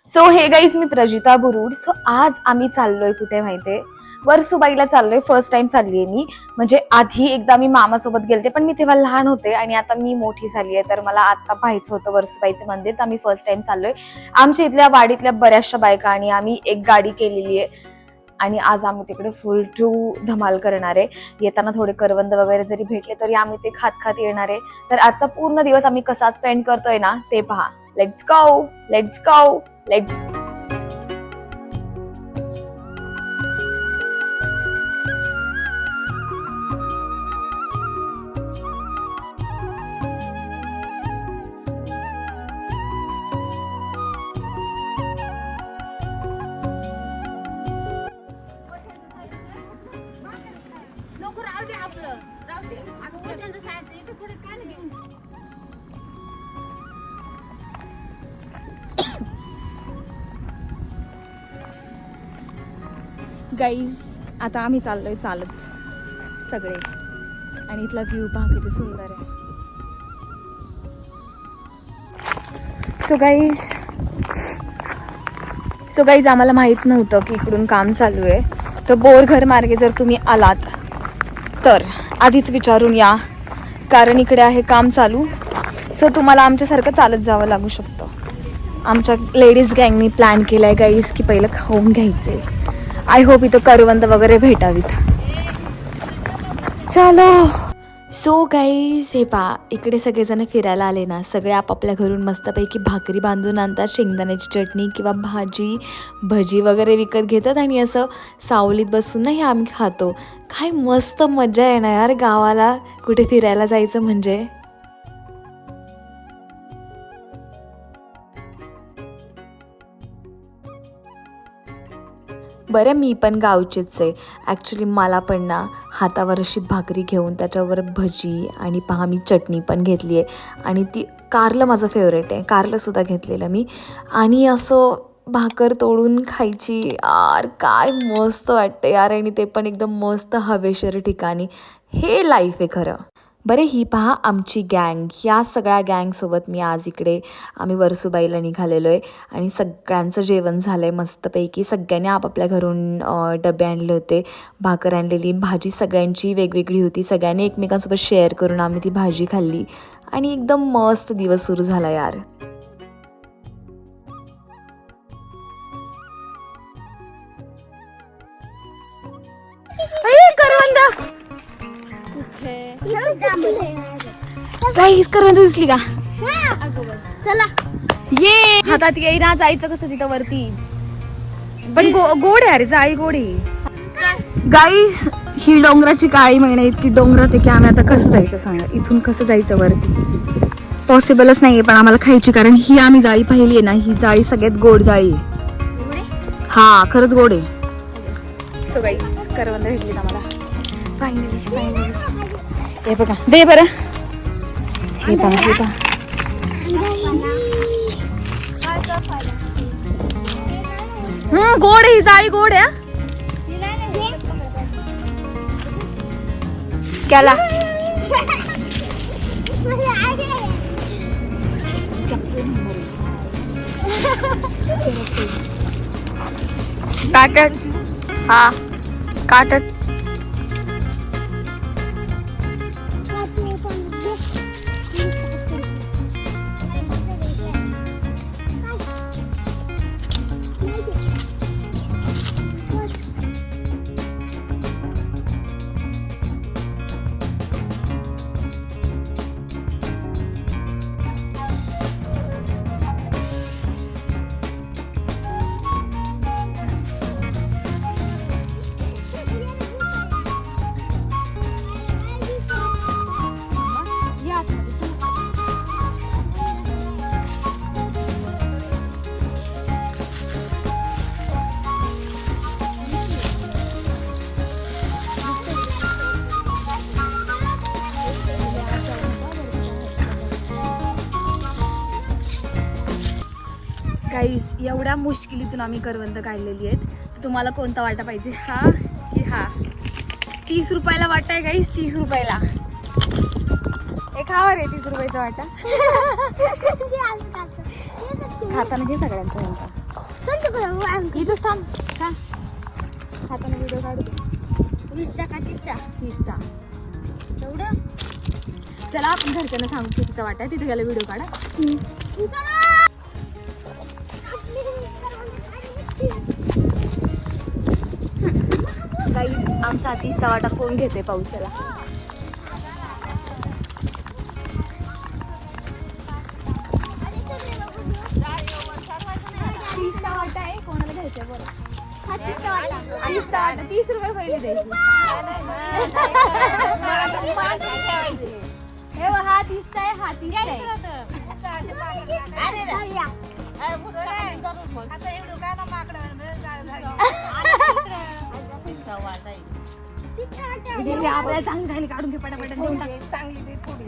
So हे guys, मी Prajita Burud. So आज आम्ही चाललोय कुठे माहितीये, वर्सुबाईला चाललोय. फर्स्ट टाइम चाललीये मी. म्हणजे आधी एकदा मी मामासोबत गेलते, पण मी तेव्हा लहान होते आणि आता मी मोठी झाली आहे, तर मला आता पाहायचं होतं वर्सुबाईचं मंदिर, तर आम्ही फर्स्ट टाइम चाललोय. आमच्या इथल्या वाडीतल्या बऱ्याचशा बायका आणि आम्ही एक गाडी केलेली आहे आणि आज आम्ही तिकडे फुल टू धमाल करणार आहे. येताना थोडे करवंद वगैरे जरी भेटले तरी आम्ही ते खात खात येणार आहे. तर आजचा पूर्ण दिवस आम्ही कसा स्पेंड करतोय ना ते पहा. Let's go, let's go, let's. Guys, आता आम्ही चाललोय चालत सगळे आणि इथला व्ह्यू पहा किती सुंदर आहे. सो गाईज आम्हाला माहित नव्हतं की इकडून काम चालू आहे. तर बोरघर मार्गे जर तुम्ही आलात तर आधीच विचारून या, कारण इकडे आहे काम चालू. सो तुम्हाला आमच्यासारखं चालत जावं लागू शकतं. आमच्या लेडीज गँगनी प्लॅन केलाय गाईज की पहिलं खाऊन घ्यायचे. आय होप इथं करवंद वगैरे भेटावीत. चलो. सो गाईज, हे पहा, इकडे सगळेजण फिरायला आले ना, सगळे आपापल्या घरून मस्तपैकी भाकरी बांधून आणतात, शेंगदाण्याची चटणी किंवा भाजी भजी वगैरे विकत घेतात आणि असं सावलीत बसून ना हे आम्ही खातो. काय मस्त मजा आहे ना यार गावाला कुठे फिरायला जायचं म्हणजे. बरं, मी पण गावचीच आहे ॲक्च्युली. मला पण ना हातावर अशी भाकरी घेऊन त्याच्यावर भजी आणि पहा मी चटणी पण घेतली आहे आणि ती कारलं माझं फेवरेट आहे, कारलंसुद्धा घेतलेलं मी. आणि असं भाकर तोडून खायची यार, काय मस्त वाटतं यार. आणि ते पण एकदम मस्त हवेशीर ठिकाणी. हे लाईफ आहे खरं. बरं, ही पहा आमची गँग. या सगळ्या गँगसोबत मी आज इकडे आम्ही वर्सुबाईला निघालेलो आहे आणि सगळ्यांचं जेवण झालं आहे मस्तपैकी. सगळ्यांनी आपापल्या घरून डबे आणले होते, भाकर आणलेली, भाजी सगळ्यांची वेगवेगळी होती. सगळ्यांनी एकमेकांसोबत शेअर करून आम्ही ती भाजी खाल्ली आणि एकदम मस्त दिवस सुरू झाला यार. काहीच करवंद दिसली का? चला ये. हातात येईना जायचं कसं तिथं वरती. पण गोड आहे अरे, जाळी गोड आहे. गाईस, ही डोंगराची काळी महिना इतकी डोंगरात आहे की आम्ही आता कसं जायचं सांगा. इथून कसं जायचं वरती पॉसिबलच नाहीये, पण आम्हाला खायची, कारण ही आम्ही जाळी पाहिली आहे ना, ही जाळी सगळ्यात गोड जाळी आहे. हा, खरंच गोड आहे. सो गाईस, करवंद भेटली ना मला फायनली. हे बघा, दे बरं. हे पहा, हे पहा. गोड आहे ही जाळी, गोड आहे. केला काटत. हा, काटत. गाईस एवढ्या मुश्किलीतून आम्ही करवंद काढलेली आहेत. तुम्हाला कोणता वाटा पाहिजे, हा की हा? 30 रुपयाला वाटा आहे गाईस, 30 रुपयाला. एक खावा रे 30 रुपयाचा वाटा. खाताना घे सगळ्यांचा म्हणता. इथंच थांब का खाताना व्हिडिओ काढू दे. 20चा का 30चा एवढं. चला आपण घरच्यांना सांगू कितीचा वाटा आहे, तिथे गेला व्हिडिओ काढा. गाईस आमचा 30चा वाटा कोण घेते पाहू. चला वाटा आहे, कोणाला घ्यायचं बरं. 30 रुपये पहिले द्यायचे. हे हा 30चा आहे, हा 30चा आहे. आपल्याला चांगली चांगली काढून घे पटापट देऊन टाक. चांगली दे थोडी.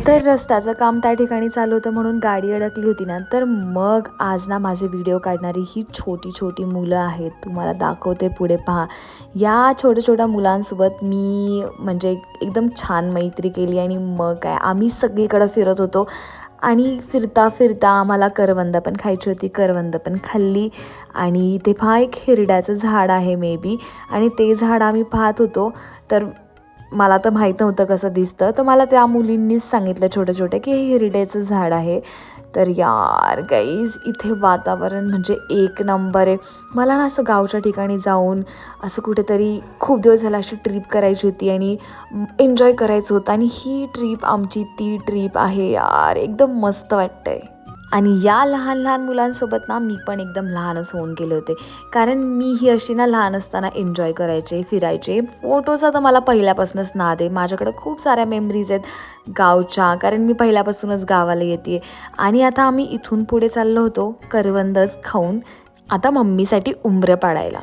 तर रस्त्याचं काम त्या ठिकाणी चालू होतं म्हणून गाडी अडकली होती ना. तर मग आज ना माझे व्हिडिओ काढणारी ही छोटी छोटी मुलं आहेत, तुम्हाला दाखवते पुढे पहा. या छोट्या छोट्या मुलांसोबत मी म्हणजे एकदम छान मैत्री केली. आणि मग काय आम्ही सगळीकडं फिरत होतो आणि फिरता फिरता आम्हाला करवंद पण खायची होती. करवंद पण खाल्ली. आणि ते पहा एक हिरड्याचं झाड आहे मे बी, आणि ते झाड आम्ही पाहत होतो. तर मला तर माहीत नव्हतं कसं दिसतं, तर मला त्या मुलींनीच सांगितलं छोटे छोटे की हे हिरड्याचं झाड आहे. तर यार गाईज इथे वातावरण म्हणजे एक नंबर आहे. मला ना असं गावच्या ठिकाणी जाऊन असं कुठेतरी खूप दिवस झाला अशी ट्रीप करायची होती आणि एन्जॉय करायचं होतं. आणि ही ट्रीप आमची ती ट्रीप आहे यार, एकदम मस्त वाटतंय. आणि या लहान लहान मुलांसोबत ना मी पण एकदम लहानच होऊन गेले होते. कारण मी ही अशी ना लहान असताना एन्जॉय करायचे, फिरायचे. फोटोचा तर मला पहिल्यापासूनच नाद आहे. माझ्याकडं खूप साऱ्या मेमरीज आहेत गावच्या, कारण मी पहिल्यापासूनच गावाला येते. आणि आता आम्ही इथून पुढे चाललो होतो करवंदच खाऊन आता मम्मीसाठी उंबरं पाडायला.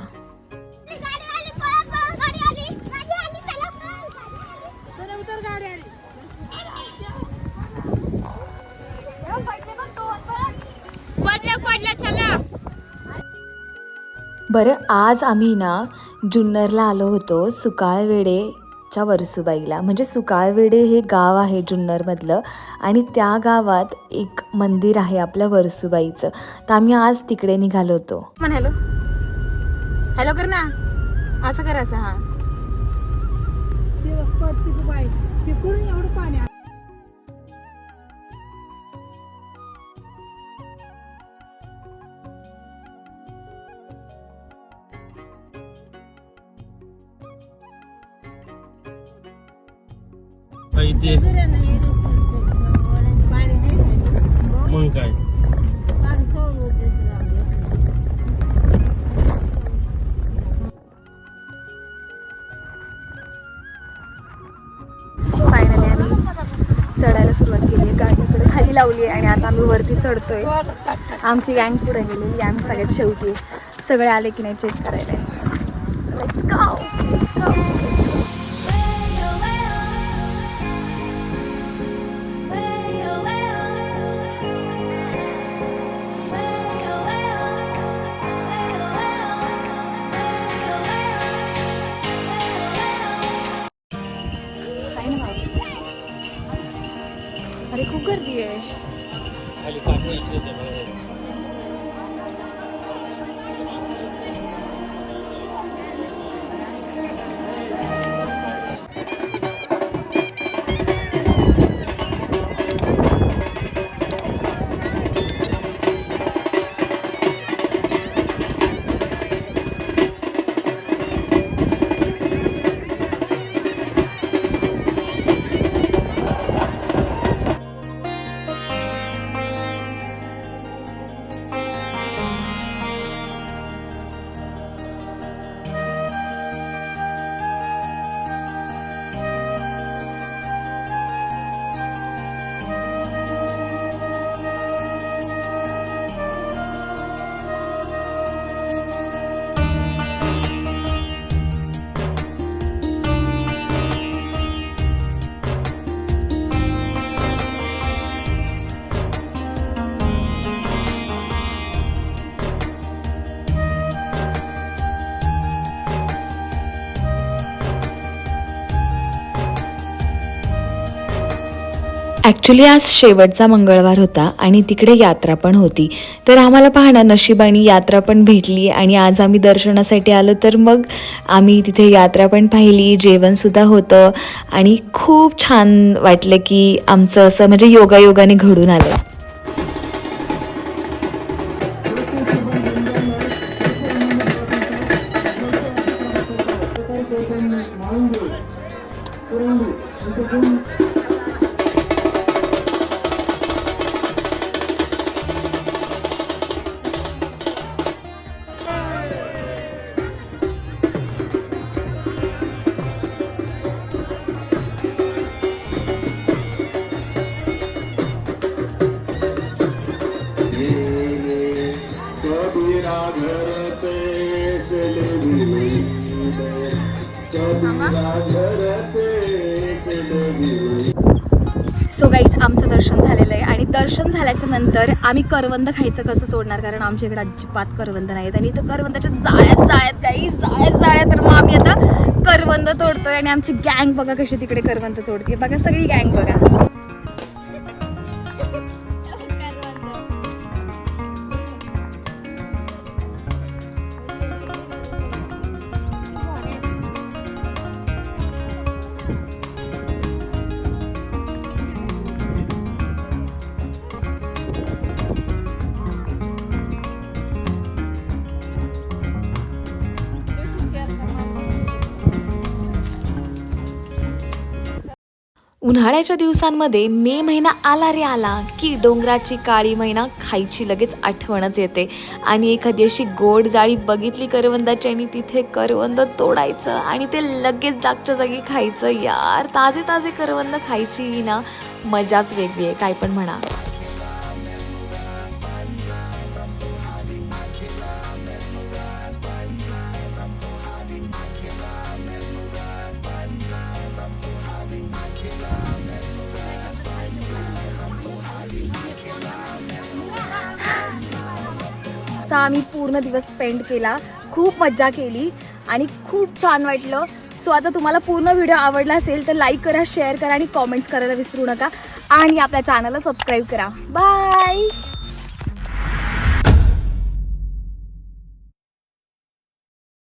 बरं आज आम्ही ना जुन्नरला आलो होतो सुकाळवेडेच्या वरसुबाईला. म्हणजे सुकाळवेडे हे गाव आहे जुन्नरमधलं आणि त्या गावात एक मंदिर आहे आपल्या वरसुबाईचं. तर आम्ही आज तिकडे निघालो होतो. हॅलो हॅलो कर ना, असं करायचं. हां ते मग काय फायनली आम्ही चढायला सुरुवात केली आहे. गाडी इकडे खाली लावली आहे आणि आता आम्ही वरती चढतोय. आमची गँग पुढे गेलेली, आम्ही सगळ्यात शेवटी. सगळे आले की नाही चेक करायला. Let's go, let's go. अरे खूप गर्दी आहे. खाली पाठवायचं ॲक्च्युली आज शेवटचा मंगळवार होता आणि तिकडे यात्रा पण होती. तर आम्हाला पाहणं नशिबाने यात्रा पण भेटली आणि आज आम्ही दर्शनासाठी आलो. तर मग आम्ही तिथे यात्रा पण पाहिली, जेवणसुद्धा होतं आणि खूप छान वाटलं की आमचं असं म्हणजे योगायोगाने घडून आलं. सो गाईज आमचं दर्शन झालेलं आहे आणि दर्शन झाल्याच्या नंतर आम्ही करवंद खायचं कसं सोडणार, कारण आमच्या इकडे अजिबात करवंद नाहीत आणि इथं करवंदाच्या जाळ्यात गाईज जाळ्यात. तर मग आम्ही आता करवंद तोडतोय आणि आमची गँग बघा कशी तिकडे करवंद तोडते. बघा सगळी गँग बघा. उन्हाळ्याच्या दिवसांमध्ये मे महिना आला रे आला की डोंगराची काळी मैना खायची लगेच आठवणच येते आणि एखादी अशी गोड जाळी बघितली करवंदाची आणि तिथे करवंद तोडायचं आणि ते लगेच जागच्या जागी खायचं. यार ताजे ताजे करवंद खायची ना मजाच वेगळी आहे, काय पण म्हणा. आम्ही पूर्ण दिवस स्पेंड केला, खूप मज्जा केली आणि खूप छान वाटलं. सो आता तुम्हाला पूर्ण व्हिडिओ आवडला असेल तर लाईक करा, शेअर करा आणि कॉमेंट्स करायला विसरू नका आणि आपल्या चॅनलला सबस्क्राईब करा. बाय.